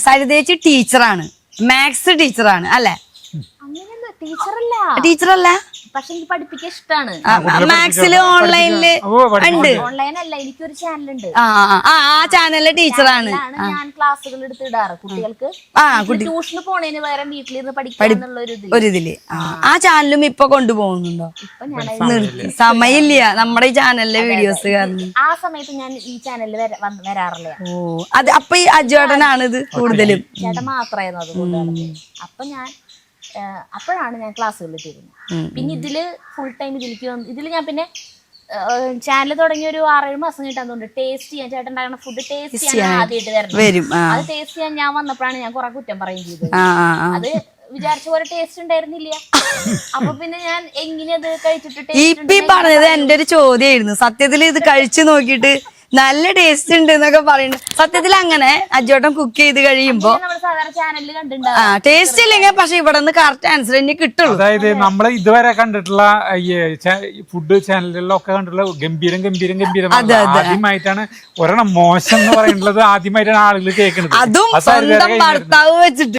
സരിതേച്ചി ടീച്ചറാണ്, മാത്സ് ടീച്ചറാണ് അല്ലെ? ടീച്ചറല്ല, പക്ഷെ എനിക്ക് പഠിപ്പിക്കാൻ ഇഷ്ടമാണ്. മാത്സില് ഓൺലൈനില് ഉണ്ട്. ഓൺലൈൻ അല്ല, എനിക്കൊരു ചാനലുണ്ട്. ആ ചാനലിലെ ടീച്ചറാണ്. ഞാൻ ക്ലാസ്സുകൾ എടുത്ത് ഇടാറ് കുട്ടികൾക്ക്. ട്യൂഷന് പോണേന് പകരം വീട്ടിലിരുന്ന് പഠിക്കാന്നുള്ള ഒരു ഇതില്. ആ ചാനലും ഇപ്പൊ കൊണ്ടുപോകുന്നുണ്ടോ? സമയമില്ല നമ്മുടെ ഈ ചാനലിലെ വീഡിയോസ് കാരണം. ആ സമയത്ത് ഞാൻ ഈ ചാനലിൽ വരാറില്ല. ഓ, അത് അപ്പൊ ഈ അജുവേട്ടനാണ് ഇത് കൂടുതലും. ചേട്ടൻ മാത്രമായിരുന്നു അത് കൊണ്ടുവന്നത്. അപ്പൊ ഞാൻ അപ്പോഴാണ് ഞാൻ ക്ലാസ്സുകൾ ഇട്ടിരുന്നത്. പിന്നെ ഇതില് ഫുൾ ടൈം ഇതില് ഞാൻ പിന്നെ ചാനൽ തുടങ്ങിയ ഒരു 6-7 മാസം കിട്ടാൻ ടേസ്റ്റ് ചെയ്യാൻ, ചേട്ടൻ ഉണ്ടാകുന്ന ഫുഡ് ടേസ്റ്റ് ചെയ്യാൻ ആദ്യമായിട്ട് വരും. അത് ടേസ്റ്റ് ചെയ്യാൻ ഞാൻ വന്നപ്പോഴാണ് ഞാൻ കുറെ കുറ്റം പറയുകയും ചെയ്തത്. അത് വിചാരിച്ച പോലെ ടേസ്റ്റ് ഉണ്ടായിരുന്നില്ല. അപ്പൊ പിന്നെ ഞാൻ എങ്ങനെ അത് കഴിച്ചിട്ട് ഇപ്പൊ പറഞ്ഞത് എന്റെ ഒരു ചോദ്യമായിരുന്നു. സത്യത്തിൽ ഇത് കഴിച്ചു നോക്കിയിട്ട് നല്ല ടേസ്റ്റ് ഉണ്ട് എന്നൊക്കെ പറയുന്നത്. സത്യത്തിൽ അങ്ങനെ അജോട്ടൻ കുക്ക് ചെയ്ത് കഴിയുമ്പോ ടേസ്റ്റ് ഇല്ലെങ്കിൽ പക്ഷെ ഇവിടെ നിന്ന് കറക്റ്റ് ആൻസർ തന്നെ കിട്ടുള്ളൂ. അതായത് നമ്മള് ഇതുവരെ കണ്ടിട്ടുള്ള ഫുഡ് ചാനലുകളിലൊക്കെ കണ്ടിട്ടുള്ള ഗംഭീരം ആദ്യമായിട്ടാണ് ഒരെണ്ണം മോശം എന്ന് പറയുന്നത്. ആദ്യമായിട്ടാണ് ആളുകൾ കേൾക്കുന്നത്. അതും സ്വന്തം ഭർത്താവ് വെച്ചിട്ട്.